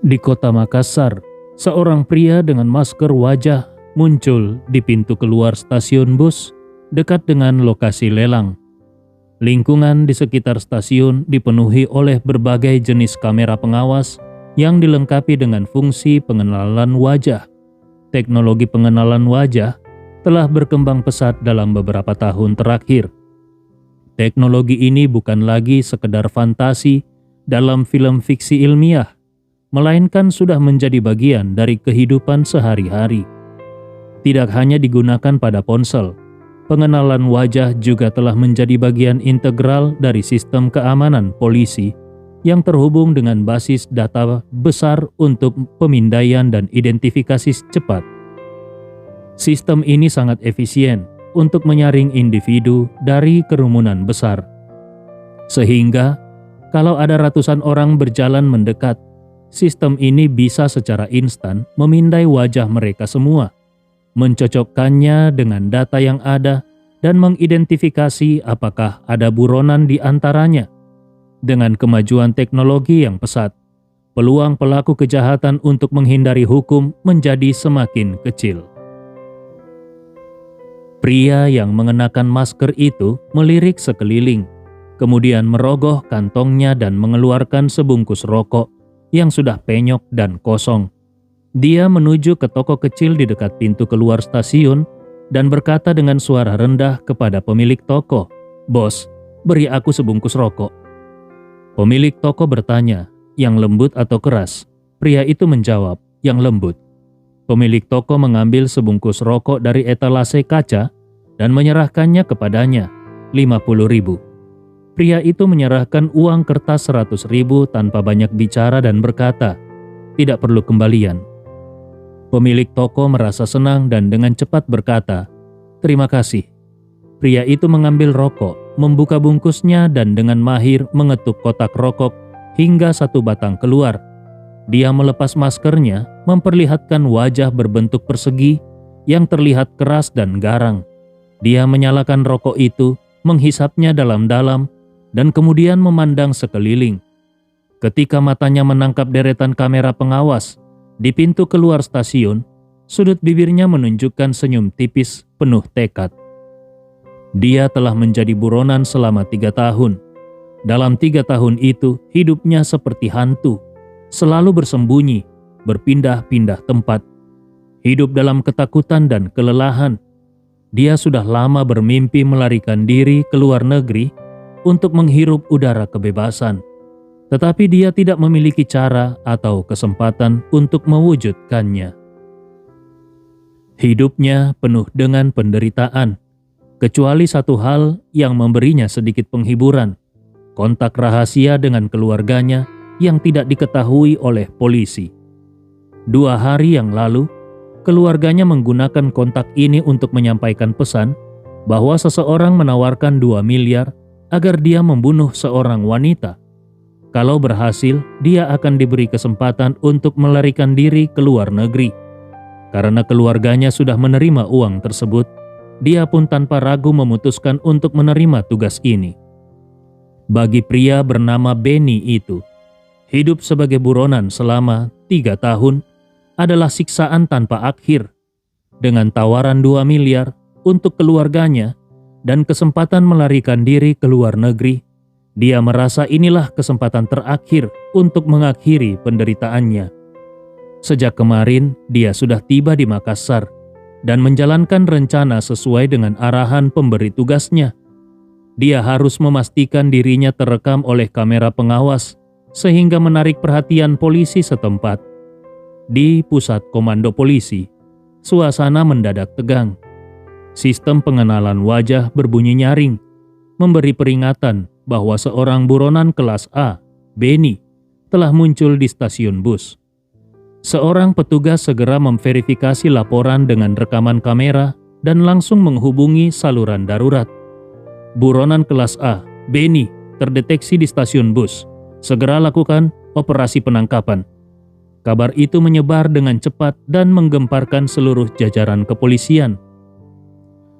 Di kota Makassar, seorang pria dengan masker wajah muncul di pintu keluar stasiun bus dekat dengan lokasi lelang. Lingkungan di sekitar stasiun dipenuhi oleh berbagai jenis kamera pengawas yang dilengkapi dengan fungsi pengenalan wajah. Teknologi pengenalan wajah telah berkembang pesat dalam beberapa tahun terakhir. Teknologi ini bukan lagi sekedar fantasi dalam film fiksi ilmiah, melainkan sudah menjadi bagian dari kehidupan sehari-hari. Tidak hanya digunakan pada ponsel, pengenalan wajah juga telah menjadi bagian integral dari sistem keamanan polisi yang terhubung dengan basis data besar untuk pemindaian dan identifikasi cepat. Sistem ini sangat efisien untuk menyaring individu dari kerumunan besar. Sehingga, kalau ada ratusan orang berjalan mendekat, sistem ini bisa secara instan memindai wajah mereka semua, mencocokkannya dengan data yang ada, dan mengidentifikasi apakah ada buronan di antaranya. Dengan kemajuan teknologi yang pesat, peluang pelaku kejahatan untuk menghindari hukum menjadi semakin kecil. Pria yang mengenakan masker itu melirik sekeliling, kemudian merogoh kantongnya dan mengeluarkan sebungkus rokok yang sudah penyok dan kosong. Dia menuju ke toko kecil di dekat pintu keluar stasiun dan berkata dengan suara rendah kepada pemilik toko, "Bos, beri aku sebungkus rokok." Pemilik toko bertanya, "Yang lembut atau keras?" Pria itu menjawab, "Yang lembut." Pemilik toko mengambil sebungkus rokok dari etalase kaca dan menyerahkannya kepadanya, 50.000. Pria itu menyerahkan uang kertas 100.000 tanpa banyak bicara dan berkata, "Tidak perlu kembalian." Pemilik toko merasa senang dan dengan cepat berkata, "Terima kasih." Pria itu mengambil rokok, membuka bungkusnya dan dengan mahir mengetuk kotak rokok hingga satu batang keluar. Dia melepas maskernya, memperlihatkan wajah berbentuk persegi yang terlihat keras dan garang. Dia menyalakan rokok itu, menghisapnya dalam-dalam, dan kemudian memandang sekeliling. Ketika matanya menangkap deretan kamera pengawas di pintu keluar stasiun, sudut bibirnya menunjukkan senyum tipis penuh tekad. Dia telah menjadi buronan selama 3 tahun. Dalam 3 tahun itu, hidupnya seperti hantu, selalu bersembunyi, berpindah-pindah tempat. Hidup dalam ketakutan dan kelelahan. Dia sudah lama bermimpi melarikan diri ke luar negeri untuk menghirup udara kebebasan. Tetapi dia tidak memiliki cara atau kesempatan untuk mewujudkannya. Hidupnya penuh dengan penderitaan, kecuali satu hal yang memberinya sedikit penghiburan, kontak rahasia dengan keluarganya yang tidak diketahui oleh polisi. 2 hari yang lalu, keluarganya menggunakan kontak ini untuk menyampaikan pesan bahwa seseorang menawarkan 2 miliar agar dia membunuh seorang wanita. Kalau berhasil, dia akan diberi kesempatan untuk melarikan diri ke luar negeri. Karena keluarganya sudah menerima uang tersebut, dia pun tanpa ragu memutuskan untuk menerima tugas ini. Bagi pria bernama Benny itu, hidup sebagai buronan selama 3 tahun adalah siksaan tanpa akhir. Dengan tawaran 2 miliar untuk keluarganya dan kesempatan melarikan diri ke luar negeri, dia merasa inilah kesempatan terakhir untuk mengakhiri penderitaannya. Sejak kemarin, dia sudah tiba di Makassar dan menjalankan rencana sesuai dengan arahan pemberi tugasnya. Dia harus memastikan dirinya terekam oleh kamera pengawas sehingga menarik perhatian polisi setempat. Di pusat komando polisi, suasana mendadak tegang. Sistem pengenalan wajah berbunyi nyaring, memberi peringatan bahwa seorang buronan kelas A, Benny, telah muncul di stasiun bus. Seorang petugas segera memverifikasi laporan dengan rekaman kamera dan langsung menghubungi saluran darurat. "Buronan kelas A, Benny, terdeteksi di stasiun bus. Segera lakukan operasi penangkapan." Kabar itu menyebar dengan cepat dan menggemparkan seluruh jajaran kepolisian.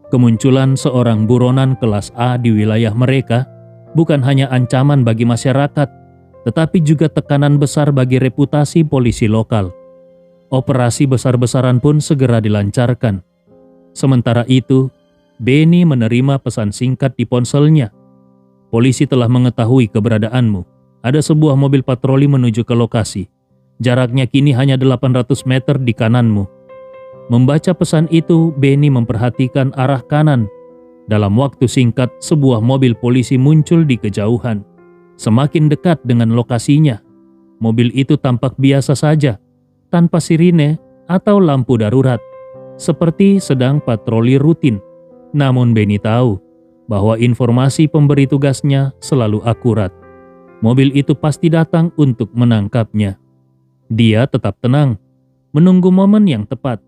Kemunculan seorang buronan kelas A di wilayah mereka bukan hanya ancaman bagi masyarakat, tetapi juga tekanan besar bagi reputasi polisi lokal. Operasi besar-besaran pun segera dilancarkan. Sementara itu, Benny menerima pesan singkat di ponselnya. Polisi telah mengetahui keberadaanmu. Ada sebuah mobil patroli menuju ke lokasi. Jaraknya kini hanya 800 meter di kananmu. Membaca pesan itu, Benny memperhatikan arah kanan. Dalam waktu singkat, sebuah mobil polisi muncul di kejauhan. Semakin dekat dengan lokasinya, mobil itu tampak biasa saja, tanpa sirine atau lampu darurat, seperti sedang patroli rutin. Namun Benny tahu bahwa informasi pemberi tugasnya selalu akurat. Mobil itu pasti datang untuk menangkapnya. Dia tetap tenang, menunggu momen yang tepat.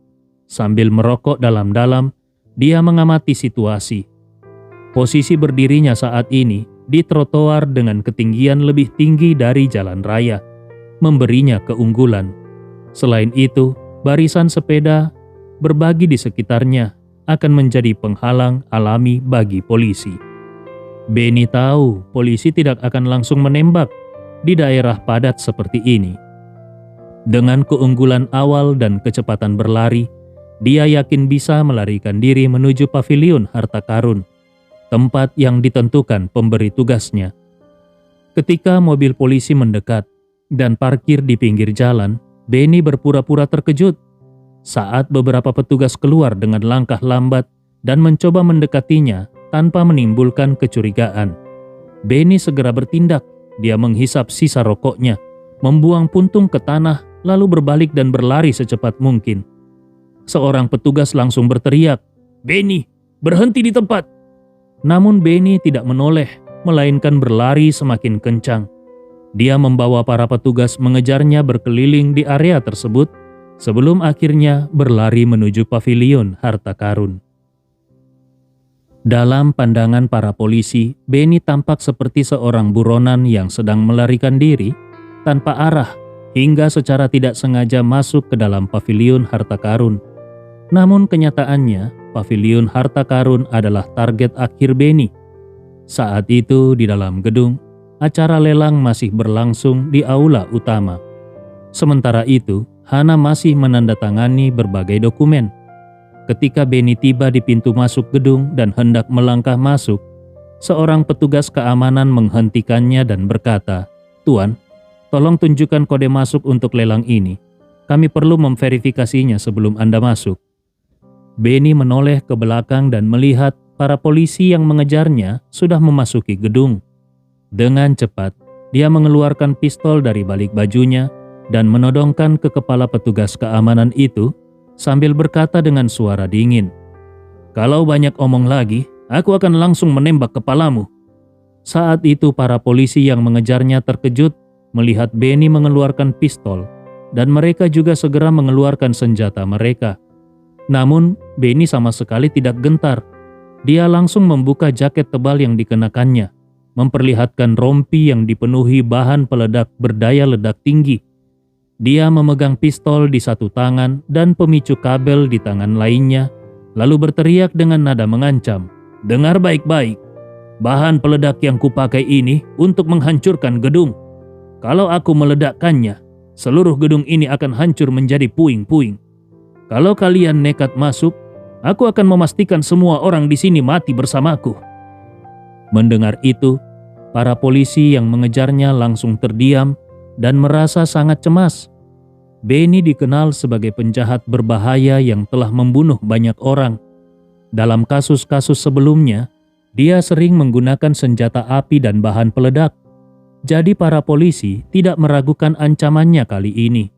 Sambil merokok dalam-dalam, dia mengamati situasi. Posisi berdirinya saat ini di trotoar dengan ketinggian lebih tinggi dari jalan raya, memberinya keunggulan. Selain itu, barisan sepeda berbagi di sekitarnya akan menjadi penghalang alami bagi polisi. Benny tahu polisi tidak akan langsung menembak di daerah padat seperti ini. Dengan keunggulan awal dan kecepatan berlari, dia yakin bisa melarikan diri menuju paviliun harta karun, tempat yang ditentukan pemberi tugasnya. Ketika mobil polisi mendekat dan parkir di pinggir jalan, Benny berpura-pura terkejut saat beberapa petugas keluar dengan langkah lambat dan mencoba mendekatinya tanpa menimbulkan kecurigaan. Benny segera bertindak. Dia menghisap sisa rokoknya, membuang puntung ke tanah, lalu berbalik dan berlari secepat mungkin. Seorang petugas langsung berteriak, "Benny, berhenti di tempat!" Namun Benny tidak menoleh, melainkan berlari semakin kencang. Dia membawa para petugas mengejarnya berkeliling di area tersebut sebelum akhirnya berlari menuju paviliun harta karun. Dalam pandangan para polisi, Benny tampak seperti seorang buronan yang sedang melarikan diri tanpa arah hingga secara tidak sengaja masuk ke dalam paviliun harta karun. Namun kenyataannya, paviliun harta karun adalah target akhir Benny. Saat itu di dalam gedung, acara lelang masih berlangsung di aula utama. Sementara itu, Hana masih menandatangani berbagai dokumen. Ketika Benny tiba di pintu masuk gedung dan hendak melangkah masuk, seorang petugas keamanan menghentikannya dan berkata, "Tuan, tolong tunjukkan kode masuk untuk lelang ini. Kami perlu memverifikasinya sebelum Anda masuk." Benny menoleh ke belakang dan melihat para polisi yang mengejarnya sudah memasuki gedung. Dengan cepat, dia mengeluarkan pistol dari balik bajunya dan menodongkan ke kepala petugas keamanan itu sambil berkata dengan suara dingin, "Kalau banyak omong lagi, aku akan langsung menembak kepalamu." Saat itu para polisi yang mengejarnya terkejut melihat Benny mengeluarkan pistol dan mereka juga segera mengeluarkan senjata mereka. Namun, Benny sama sekali tidak gentar. Dia langsung membuka jaket tebal yang dikenakannya, memperlihatkan rompi yang dipenuhi bahan peledak berdaya ledak tinggi. Dia memegang pistol di satu tangan dan pemicu kabel di tangan lainnya, lalu berteriak dengan nada mengancam, "Dengar baik-baik, bahan peledak yang kupakai ini untuk menghancurkan gedung. Kalau aku meledakkannya, seluruh gedung ini akan hancur menjadi puing-puing. Kalau kalian nekat masuk, aku akan memastikan semua orang di sini mati bersamaku." Mendengar itu, para polisi yang mengejarnya langsung terdiam dan merasa sangat cemas. Benny dikenal sebagai penjahat berbahaya yang telah membunuh banyak orang. Dalam kasus-kasus sebelumnya, dia sering menggunakan senjata api dan bahan peledak. Jadi para polisi tidak meragukan ancamannya kali ini.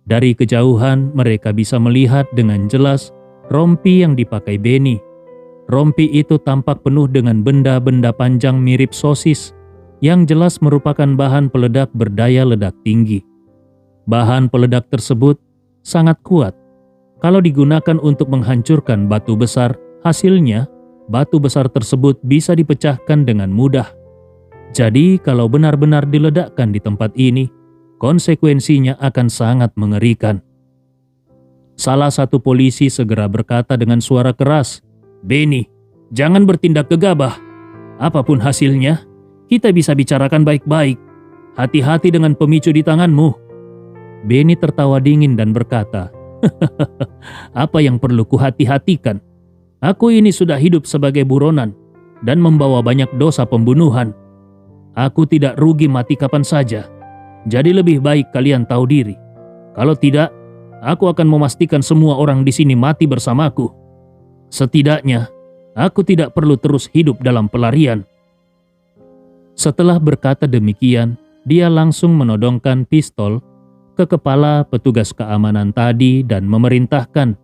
Dari kejauhan mereka bisa melihat dengan jelas rompi yang dipakai Benny. Rompi itu tampak penuh dengan benda-benda panjang mirip sosis yang jelas merupakan bahan peledak berdaya ledak tinggi. Bahan peledak tersebut sangat kuat. Kalau digunakan untuk menghancurkan batu besar, hasilnya batu besar tersebut bisa dipecahkan dengan mudah. Jadi kalau benar-benar diledakkan di tempat ini, konsekuensinya akan sangat mengerikan. Salah satu polisi segera berkata dengan suara keras, "Benny, jangan bertindak gegabah. Apapun hasilnya, kita bisa bicarakan baik-baik." Hati-hati dengan pemicu di tanganmu." Benny tertawa dingin dan berkata, "Apa yang perlu kuhati-hatikan? Aku ini sudah hidup sebagai buronan dan membawa banyak dosa pembunuhan. Aku tidak rugi mati kapan saja. Jadi lebih baik kalian tahu diri. Kalau tidak, aku akan memastikan semua orang di sini mati bersamaku. Setidaknya, aku tidak perlu terus hidup dalam pelarian." Setelah berkata demikian, dia langsung menodongkan pistol ke kepala petugas keamanan tadi dan memerintahkan,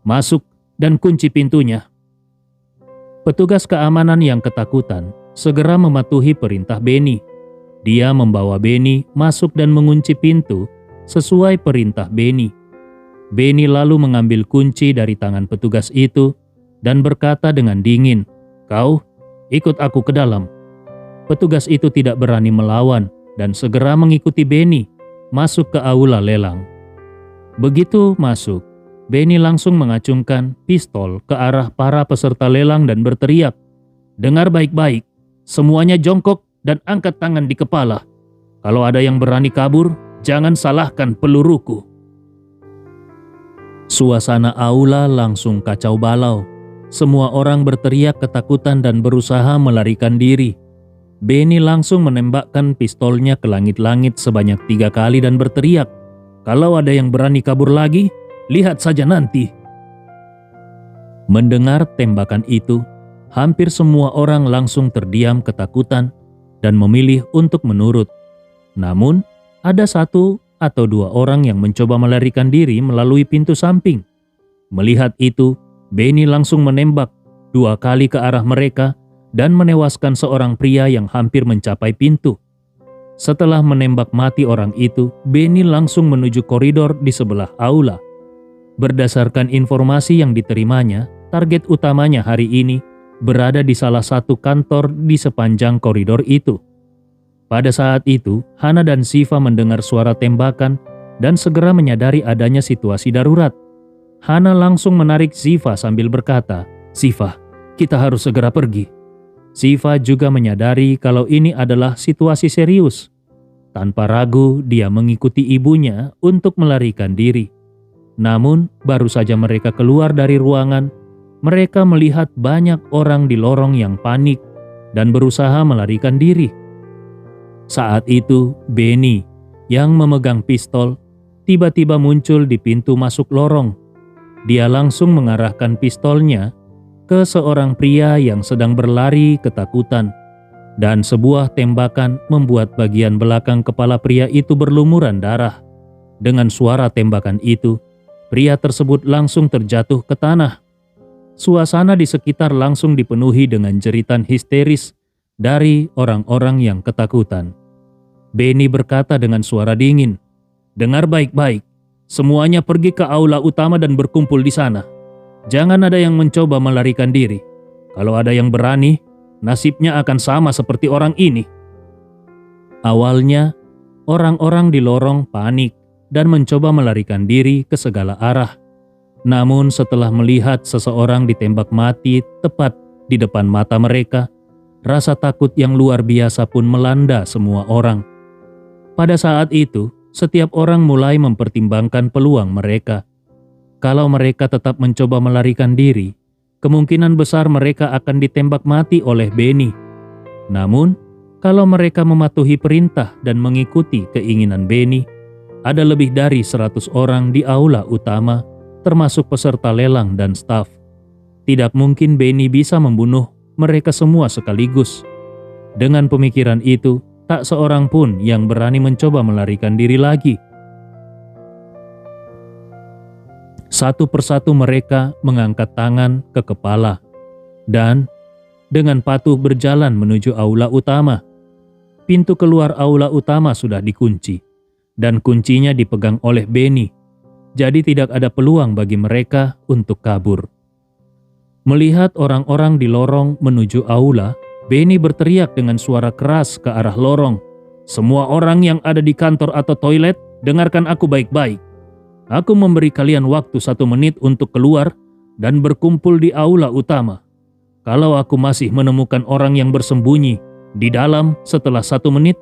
"Masuk dan kunci pintunya." Petugas keamanan yang ketakutan segera mematuhi perintah Benny. Dia membawa Benny masuk dan mengunci pintu sesuai perintah Benny. Benny lalu mengambil kunci dari tangan petugas itu dan berkata dengan dingin, "Kau ikut aku ke dalam." Petugas itu tidak berani melawan dan segera mengikuti Benny masuk ke aula lelang. Begitu masuk, Benny langsung mengacungkan pistol ke arah para peserta lelang dan berteriak, "Dengar baik-baik, semuanya jongkok dan angkat tangan di kepala. Kalau ada yang berani kabur, jangan salahkan peluruku." Suasana aula langsung kacau balau. Semua orang berteriak ketakutan dan berusaha melarikan diri. Benny langsung menembakkan pistolnya ke langit-langit sebanyak 3 kali dan berteriak, "Kalau ada yang berani kabur lagi, lihat saja nanti." Mendengar tembakan itu, hampir semua orang langsung terdiam ketakutan dan memilih untuk menurut. Namun, ada 1 atau 2 orang yang mencoba melarikan diri melalui pintu samping. Melihat itu, Benny langsung menembak 2 kali ke arah mereka dan menewaskan seorang pria yang hampir mencapai pintu. Setelah menembak mati orang itu, Benny langsung menuju koridor di sebelah aula. Berdasarkan informasi yang diterimanya, target utamanya hari ini berada di salah satu kantor di sepanjang koridor itu. Pada saat itu, Hana dan Siva mendengar suara tembakan dan segera menyadari adanya situasi darurat. Hana langsung menarik Siva sambil berkata, "Siva, kita harus segera pergi." Siva juga menyadari kalau ini adalah situasi serius. Tanpa ragu, dia mengikuti ibunya untuk melarikan diri. Namun, baru saja mereka keluar dari ruangan, mereka melihat banyak orang di lorong yang panik dan berusaha melarikan diri. Saat itu, Benny yang memegang pistol tiba-tiba muncul di pintu masuk lorong. Dia langsung mengarahkan pistolnya ke seorang pria yang sedang berlari ketakutan, dan sebuah tembakan membuat bagian belakang kepala pria itu berlumuran darah. Dengan suara tembakan itu, pria tersebut langsung terjatuh ke tanah. Suasana di sekitar langsung dipenuhi dengan jeritan histeris dari orang-orang yang ketakutan. Benny berkata dengan suara dingin, "Dengar baik-baik, semuanya pergi ke aula utama dan berkumpul di sana. Jangan ada yang mencoba melarikan diri. Kalau ada yang berani, nasibnya akan sama seperti orang ini." Awalnya, orang-orang di lorong panik dan mencoba melarikan diri ke segala arah. Namun setelah melihat seseorang ditembak mati tepat di depan mata mereka, rasa takut yang luar biasa pun melanda semua orang. Pada saat itu, setiap orang mulai mempertimbangkan peluang mereka. Kalau mereka tetap mencoba melarikan diri, kemungkinan besar mereka akan ditembak mati oleh Benny. Namun, kalau mereka mematuhi perintah dan mengikuti keinginan Benny, ada lebih dari 100 orang di aula utama, termasuk peserta lelang dan staf. Tidak mungkin Benny bisa membunuh mereka semua sekaligus. Dengan pemikiran itu, tak seorang pun yang berani mencoba melarikan diri lagi. Satu persatu mereka mengangkat tangan ke kepala dan dengan patuh berjalan menuju aula utama. Pintu keluar aula utama sudah dikunci dan kuncinya dipegang oleh Benny. Jadi tidak ada peluang bagi mereka untuk kabur. Melihat orang-orang di lorong menuju aula, Benny berteriak dengan suara keras ke arah lorong, "Semua orang yang ada di kantor atau toilet, dengarkan aku baik-baik. Aku memberi kalian waktu 1 menit untuk keluar dan berkumpul di aula utama. Kalau aku masih menemukan orang yang bersembunyi di dalam setelah 1 menit,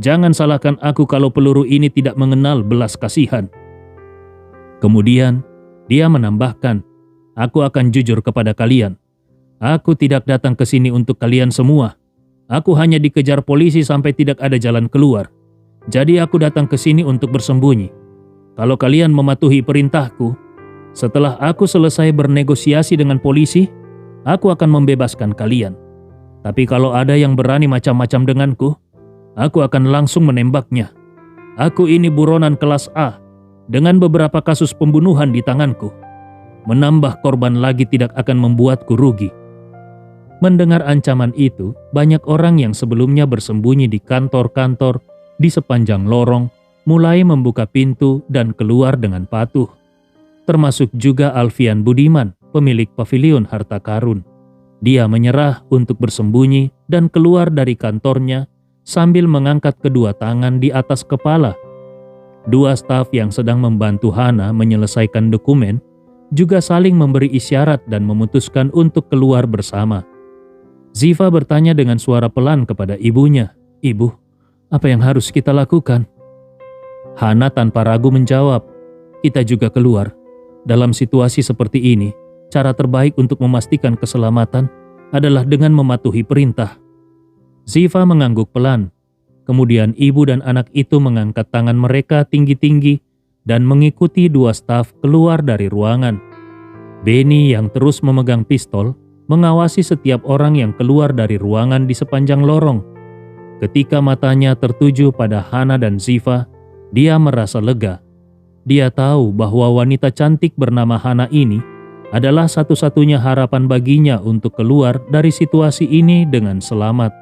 Jangan salahkan aku kalau peluru ini tidak mengenal belas kasihan." Kemudian, dia menambahkan, "Aku akan jujur kepada kalian. Aku tidak datang ke sini untuk kalian semua. Aku hanya dikejar polisi sampai tidak ada jalan keluar. Jadi aku datang ke sini untuk bersembunyi. Kalau kalian mematuhi perintahku, setelah aku selesai bernegosiasi dengan polisi, aku akan membebaskan kalian. Tapi kalau ada yang berani macam-macam denganku, aku akan langsung menembaknya. Aku ini buronan kelas A dengan beberapa kasus pembunuhan di tanganku. Menambah korban lagi tidak akan membuatku rugi." Mendengar ancaman itu, banyak orang yang sebelumnya bersembunyi di kantor-kantor di sepanjang lorong mulai membuka pintu dan keluar dengan patuh. Termasuk juga Alfian Budiman, pemilik pavilion harta karun. Dia menyerah untuk bersembunyi dan keluar dari kantornya sambil mengangkat kedua tangan di atas kepala. Dua staf yang sedang membantu Hana menyelesaikan dokumen juga saling memberi isyarat dan memutuskan untuk keluar bersama. Ziva bertanya dengan suara pelan kepada ibunya, "Ibu, apa yang harus kita lakukan?" Hana tanpa ragu menjawab, "Kita juga keluar. Dalam situasi seperti ini, cara terbaik untuk memastikan keselamatan adalah dengan mematuhi perintah." Ziva mengangguk pelan. Kemudian ibu dan anak itu mengangkat tangan mereka tinggi-tinggi dan mengikuti dua staf keluar dari ruangan. Benny yang terus memegang pistol mengawasi setiap orang yang keluar dari ruangan di sepanjang lorong. Ketika matanya tertuju pada Hana dan Ziva, dia merasa lega. Dia tahu bahwa wanita cantik bernama Hana ini adalah satu-satunya harapan baginya untuk keluar dari situasi ini dengan selamat.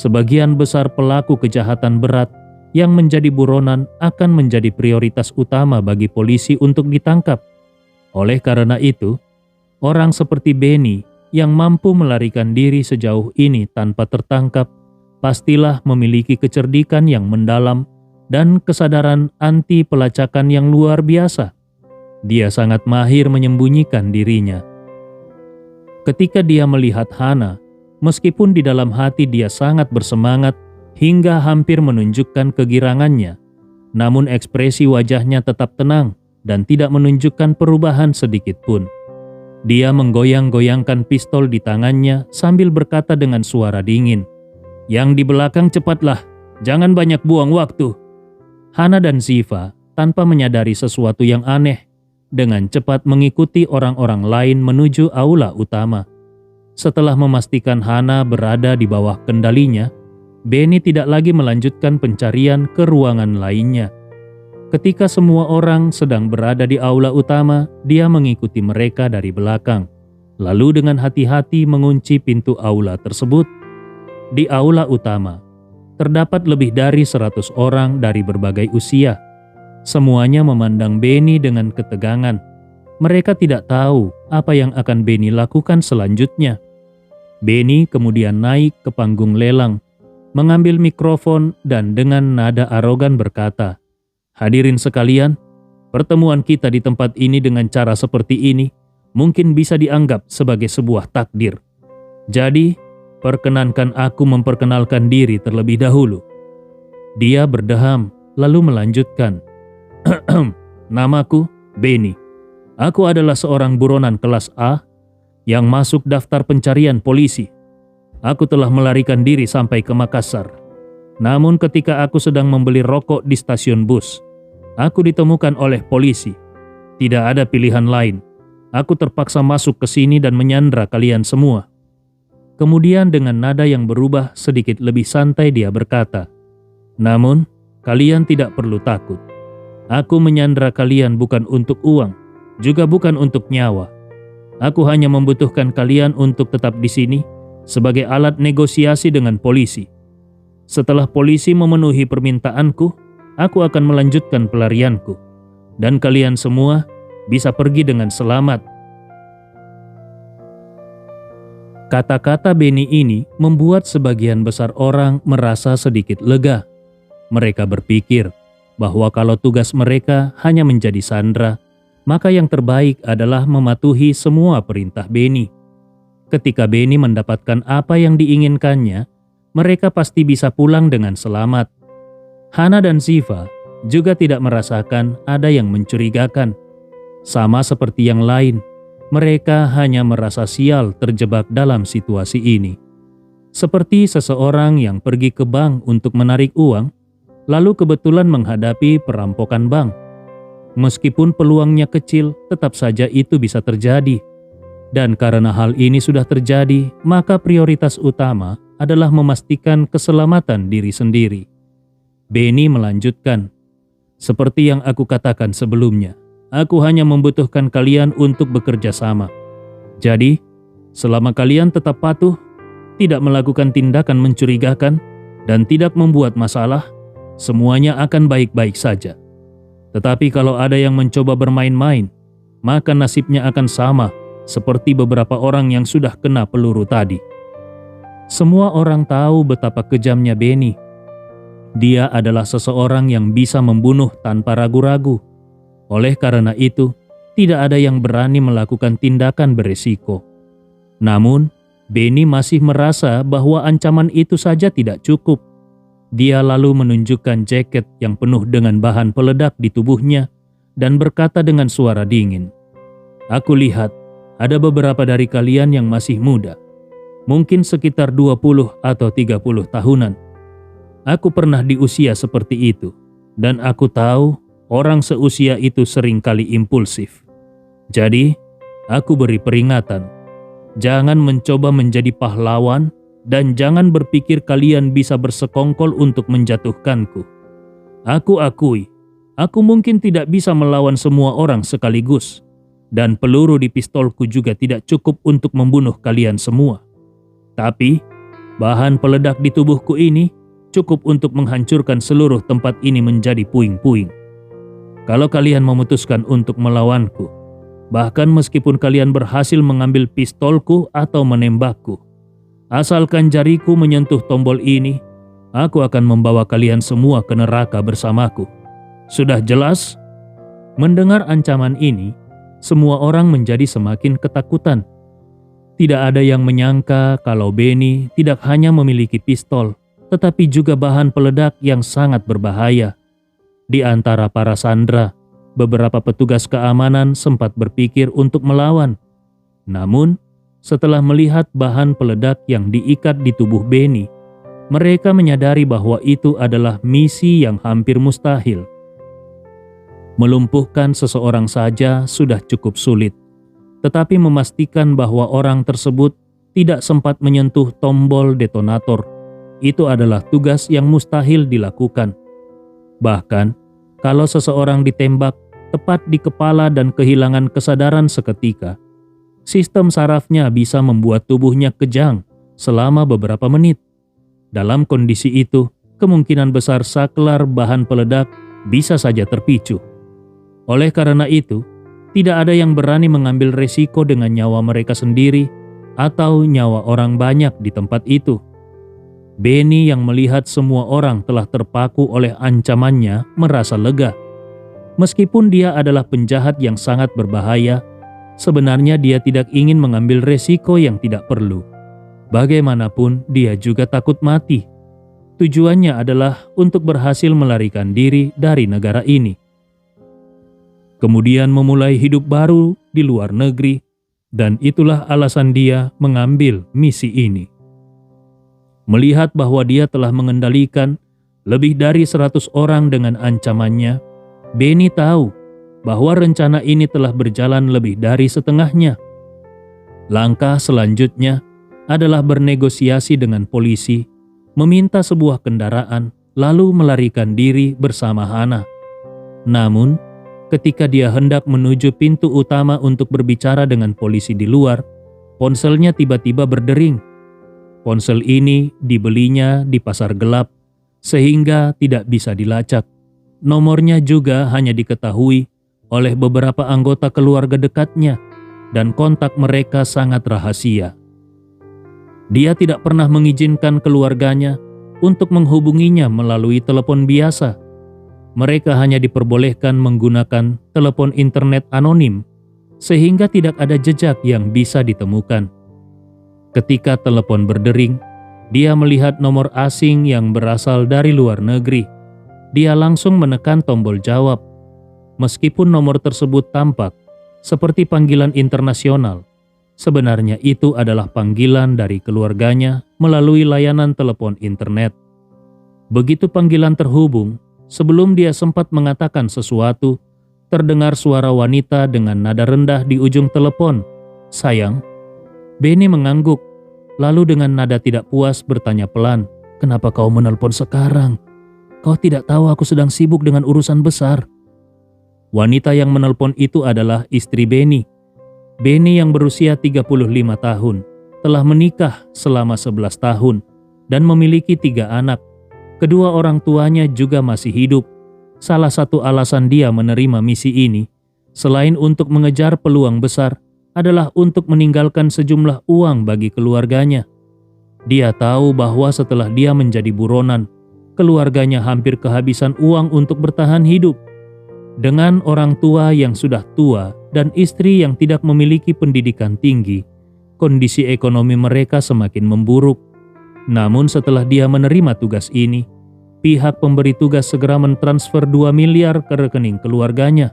Sebagian besar pelaku kejahatan berat yang menjadi buronan akan menjadi prioritas utama bagi polisi untuk ditangkap. Oleh karena itu, orang seperti Benny yang mampu melarikan diri sejauh ini tanpa tertangkap pastilah memiliki kecerdikan yang mendalam dan kesadaran anti pelacakan yang luar biasa. Dia sangat mahir menyembunyikan dirinya. Ketika dia melihat Hana, meskipun di dalam hati dia sangat bersemangat hingga hampir menunjukkan kegirangannya, namun ekspresi wajahnya tetap tenang dan tidak menunjukkan perubahan sedikit pun. Dia menggoyang-goyangkan pistol di tangannya sambil berkata dengan suara dingin, "Yang di belakang cepatlah, jangan banyak buang waktu." Hana dan Ziva tanpa menyadari sesuatu yang aneh, dengan cepat mengikuti orang-orang lain menuju aula utama. Setelah memastikan Hana berada di bawah kendalinya, Benny tidak lagi melanjutkan pencarian ke ruangan lainnya. Ketika semua orang sedang berada di aula utama, dia mengikuti mereka dari belakang, lalu dengan hati-hati mengunci pintu aula tersebut. Di aula utama, terdapat lebih dari 100 orang dari berbagai usia. Semuanya memandang Benny dengan ketegangan. Mereka tidak tahu apa yang akan Benny lakukan selanjutnya. Benny kemudian naik ke panggung lelang, mengambil mikrofon dan dengan nada arogan berkata, "Hadirin sekalian, pertemuan kita di tempat ini dengan cara seperti ini mungkin bisa dianggap sebagai sebuah takdir. Jadi, perkenankan aku memperkenalkan diri terlebih dahulu." Dia berdeham, lalu melanjutkan, "Namaku Benny. Aku adalah seorang buronan kelas A yang masuk daftar pencarian polisi. Aku telah melarikan diri sampai ke Makassar. Namun ketika aku sedang membeli rokok di stasiun bus, aku ditemukan oleh polisi. Tidak ada pilihan lain. Aku terpaksa masuk ke sini dan menyandra kalian semua." Kemudian dengan nada yang berubah sedikit lebih santai dia berkata, "Namun, kalian tidak perlu takut. Aku menyandra kalian bukan untuk uang, juga bukan untuk nyawa. Aku hanya membutuhkan kalian untuk tetap di sini sebagai alat negosiasi dengan polisi. Setelah polisi memenuhi permintaanku, aku akan melanjutkan pelarianku, dan kalian semua bisa pergi dengan selamat." Kata-kata Benny ini membuat sebagian besar orang merasa sedikit lega. Mereka berpikir bahwa kalau tugas mereka hanya menjadi sandera, maka yang terbaik adalah mematuhi semua perintah Benny. Ketika Benny mendapatkan apa yang diinginkannya, mereka pasti bisa pulang dengan selamat. Hana dan Siva juga tidak merasakan ada yang mencurigakan. Sama seperti yang lain, mereka hanya merasa sial terjebak dalam situasi ini. Seperti seseorang yang pergi ke bank untuk menarik uang, lalu kebetulan menghadapi perampokan bank. Meskipun peluangnya kecil, tetap saja itu bisa terjadi. Dan karena hal ini sudah terjadi, maka prioritas utama adalah memastikan keselamatan diri sendiri. Benny melanjutkan, "Seperti yang aku katakan sebelumnya, aku hanya membutuhkan kalian untuk bekerja sama. Jadi, selama kalian tetap patuh, tidak melakukan tindakan mencurigakan, dan tidak membuat masalah, semuanya akan baik-baik saja. Tetapi kalau ada yang mencoba bermain-main, maka nasibnya akan sama seperti beberapa orang yang sudah kena peluru tadi." Semua orang tahu betapa kejamnya Benny. Dia adalah seseorang yang bisa membunuh tanpa ragu-ragu. Oleh karena itu, tidak ada yang berani melakukan tindakan beresiko. Namun, Benny masih merasa bahwa ancaman itu saja tidak cukup. Dia lalu menunjukkan jaket yang penuh dengan bahan peledak di tubuhnya dan berkata dengan suara dingin, "Aku lihat ada beberapa dari kalian yang masih muda, mungkin sekitar 20 atau 30 tahunan. Aku pernah di usia seperti itu, dan aku tahu orang seusia itu seringkali impulsif. Jadi, aku beri peringatan, jangan mencoba menjadi pahlawan dan jangan berpikir kalian bisa bersekongkol untuk menjatuhkanku. Aku akui, aku mungkin tidak bisa melawan semua orang sekaligus, dan peluru di pistolku juga tidak cukup untuk membunuh kalian semua. Tapi, bahan peledak di tubuhku ini cukup untuk menghancurkan seluruh tempat ini menjadi puing-puing. Kalau kalian memutuskan untuk melawanku, bahkan meskipun kalian berhasil mengambil pistolku atau menembakku, asalkan jariku menyentuh tombol ini, aku akan membawa kalian semua ke neraka bersamaku. Sudah jelas?" Mendengar ancaman ini, semua orang menjadi semakin ketakutan. Tidak ada yang menyangka kalau Benny tidak hanya memiliki pistol, tetapi juga bahan peledak yang sangat berbahaya. Di antara para sandera, beberapa petugas keamanan sempat berpikir untuk melawan. Namun, setelah melihat bahan peledak yang diikat di tubuh Benny, mereka menyadari bahwa itu adalah misi yang hampir mustahil. Melumpuhkan seseorang saja sudah cukup sulit, tetapi memastikan bahwa orang tersebut tidak sempat menyentuh tombol detonator, itu adalah tugas yang mustahil dilakukan. Bahkan, kalau seseorang ditembak tepat di kepala dan kehilangan kesadaran seketika, sistem sarafnya bisa membuat tubuhnya kejang selama beberapa menit. Dalam kondisi itu, kemungkinan besar saklar bahan peledak bisa saja terpicu. Oleh karena itu, tidak ada yang berani mengambil resiko dengan nyawa mereka sendiri atau nyawa orang banyak di tempat itu. Benny yang melihat semua orang telah terpaku oleh ancamannya merasa lega. Meskipun dia adalah penjahat yang sangat berbahaya, sebenarnya dia tidak ingin mengambil resiko yang tidak perlu. Bagaimanapun dia juga takut mati. Tujuannya adalah untuk berhasil melarikan diri dari negara ini. Kemudian memulai hidup baru di luar negeri, dan itulah alasan dia mengambil misi ini. Melihat bahwa dia telah mengendalikan lebih dari 100 orang dengan ancamannya, Benny tahu bahwa rencana ini telah berjalan lebih dari setengahnya. Langkah selanjutnya adalah bernegosiasi dengan polisi, meminta sebuah kendaraan, lalu melarikan diri bersama Hana. Namun, ketika dia hendak menuju pintu utama untuk berbicara dengan polisi di luar, ponselnya tiba-tiba berdering. Ponsel ini dibelinya di pasar gelap, sehingga tidak bisa dilacak. Nomornya juga hanya diketahui oleh beberapa anggota keluarga dekatnya, dan kontak mereka sangat rahasia. Dia tidak pernah mengizinkan keluarganya untuk menghubunginya melalui telepon biasa. Mereka hanya diperbolehkan menggunakan telepon internet anonim, sehingga tidak ada jejak yang bisa ditemukan. Ketika telepon berdering, dia melihat nomor asing yang berasal dari luar negeri. Dia langsung menekan tombol jawab. Meskipun nomor tersebut tampak seperti panggilan internasional, sebenarnya itu adalah panggilan dari keluarganya melalui layanan telepon internet. Begitu panggilan terhubung, sebelum dia sempat mengatakan sesuatu, terdengar suara wanita dengan nada rendah di ujung telepon. "Sayang." Benny mengangguk, lalu dengan nada tidak puas bertanya pelan, "Kenapa kau menelpon sekarang? Kau tidak tahu aku sedang sibuk dengan urusan besar." Wanita yang menelpon itu adalah istri Benny. Benny yang berusia 35 tahun, telah menikah selama 11 tahun dan memiliki 3 anak. Kedua orang tuanya juga masih hidup. Salah satu alasan dia menerima misi ini, selain untuk mengejar peluang besar, adalah untuk meninggalkan sejumlah uang bagi keluarganya. Dia tahu bahwa setelah dia menjadi buronan, keluarganya hampir kehabisan uang untuk bertahan hidup. Dengan orang tua yang sudah tua dan istri yang tidak memiliki pendidikan tinggi, kondisi ekonomi mereka semakin memburuk. Namun setelah dia menerima tugas ini, pihak pemberi tugas segera mentransfer 2 miliar ke rekening keluarganya.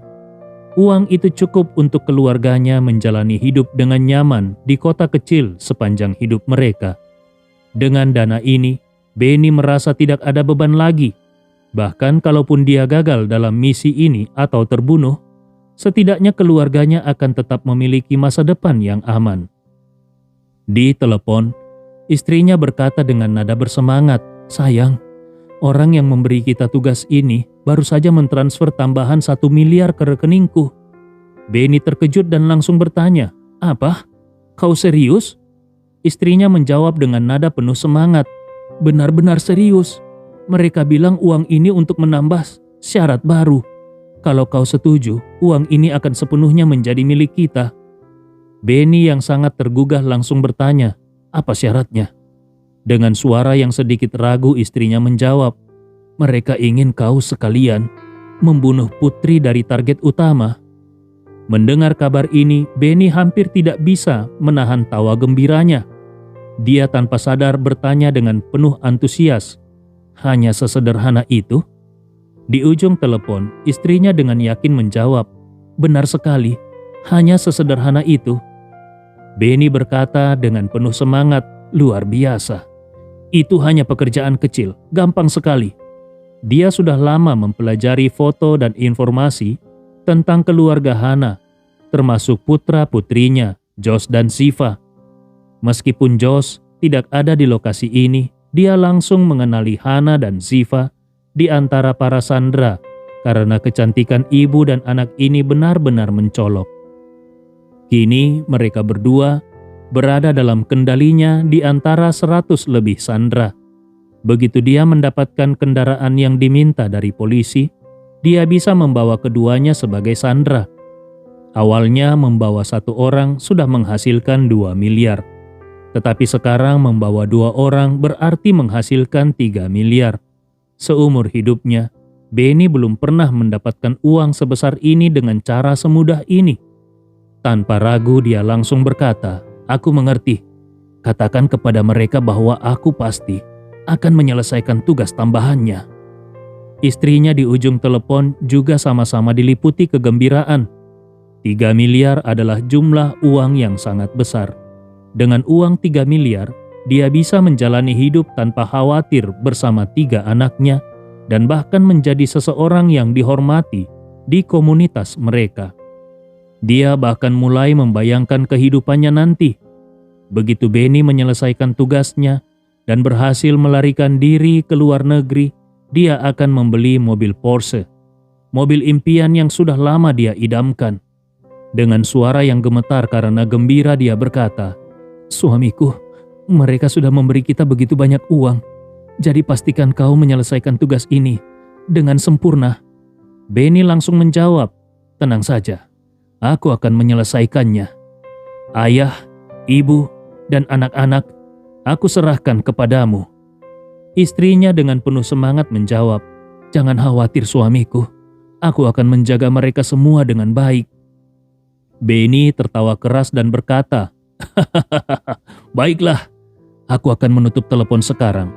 Uang itu cukup untuk keluarganya menjalani hidup dengan nyaman di kota kecil sepanjang hidup mereka. Dengan dana ini, Benny merasa tidak ada beban lagi. Bahkan kalaupun dia gagal dalam misi ini atau terbunuh, setidaknya keluarganya akan tetap memiliki masa depan yang aman. Di telepon, istrinya berkata dengan nada bersemangat, "Sayang, orang yang memberi kita tugas ini baru saja mentransfer tambahan 1 miliar ke rekeningku." Benny terkejut dan langsung bertanya, "Apa? Kau serius?" Istrinya menjawab dengan nada penuh semangat, "Benar-benar serius. Mereka bilang uang ini untuk menambah syarat baru. Kalau kau setuju, uang ini akan sepenuhnya menjadi milik kita." Benny yang sangat tergugah langsung bertanya, "Apa syaratnya?" Dengan suara yang sedikit ragu istrinya menjawab, "Mereka ingin kau sekalian membunuh putri dari target utama." Mendengar kabar ini, Benny hampir tidak bisa menahan tawa gembiranya. Dia tanpa sadar bertanya dengan penuh antusias, "Hanya sesederhana itu?" Di ujung telepon, istrinya dengan yakin menjawab, "Benar sekali, hanya sesederhana itu." Benny berkata dengan penuh semangat, "Luar biasa. Itu hanya pekerjaan kecil, gampang sekali." Dia sudah lama mempelajari foto dan informasi tentang keluarga Hana, termasuk putra-putrinya, Josh dan Siva. Meskipun Josh tidak ada di lokasi ini, dia langsung mengenali Hana dan Siva di antara para sandera karena kecantikan ibu dan anak ini benar-benar mencolok. Kini mereka berdua berada dalam kendalinya di antara 100 lebih sandera. Begitu dia mendapatkan kendaraan yang diminta dari polisi, dia bisa membawa keduanya sebagai sandera. Awalnya membawa 1 orang sudah menghasilkan 2 miliar. Tetapi sekarang membawa 2 orang berarti menghasilkan 3 miliar. Seumur hidupnya, Benny belum pernah mendapatkan uang sebesar ini dengan cara semudah ini. Tanpa ragu dia langsung berkata, "Aku mengerti. Katakan kepada mereka bahwa aku pasti akan menyelesaikan tugas tambahannya." Istrinya di ujung telepon juga sama-sama diliputi kegembiraan. 3 miliar adalah jumlah uang yang sangat besar. Dengan uang 3 miliar, dia bisa menjalani hidup tanpa khawatir bersama 3 anaknya dan bahkan menjadi seseorang yang dihormati di komunitas mereka. Dia bahkan mulai membayangkan kehidupannya nanti. Begitu Benny menyelesaikan tugasnya dan berhasil melarikan diri ke luar negeri, dia akan membeli mobil Porsche, mobil impian yang sudah lama dia idamkan. Dengan suara yang gemetar karena gembira dia berkata, "Suamiku, mereka sudah memberi kita begitu banyak uang. Jadi pastikan kau menyelesaikan tugas ini dengan sempurna." Benny langsung menjawab, "Tenang saja, aku akan menyelesaikannya. Ayah, ibu, dan anak-anak, aku serahkan kepadamu." Istrinya dengan penuh semangat menjawab, "Jangan khawatir suamiku, aku akan menjaga mereka semua dengan baik." Benny tertawa keras dan berkata, "Baiklah, aku akan menutup telepon sekarang.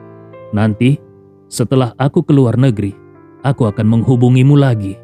Nanti, setelah aku keluar negeri, aku akan menghubungimu lagi.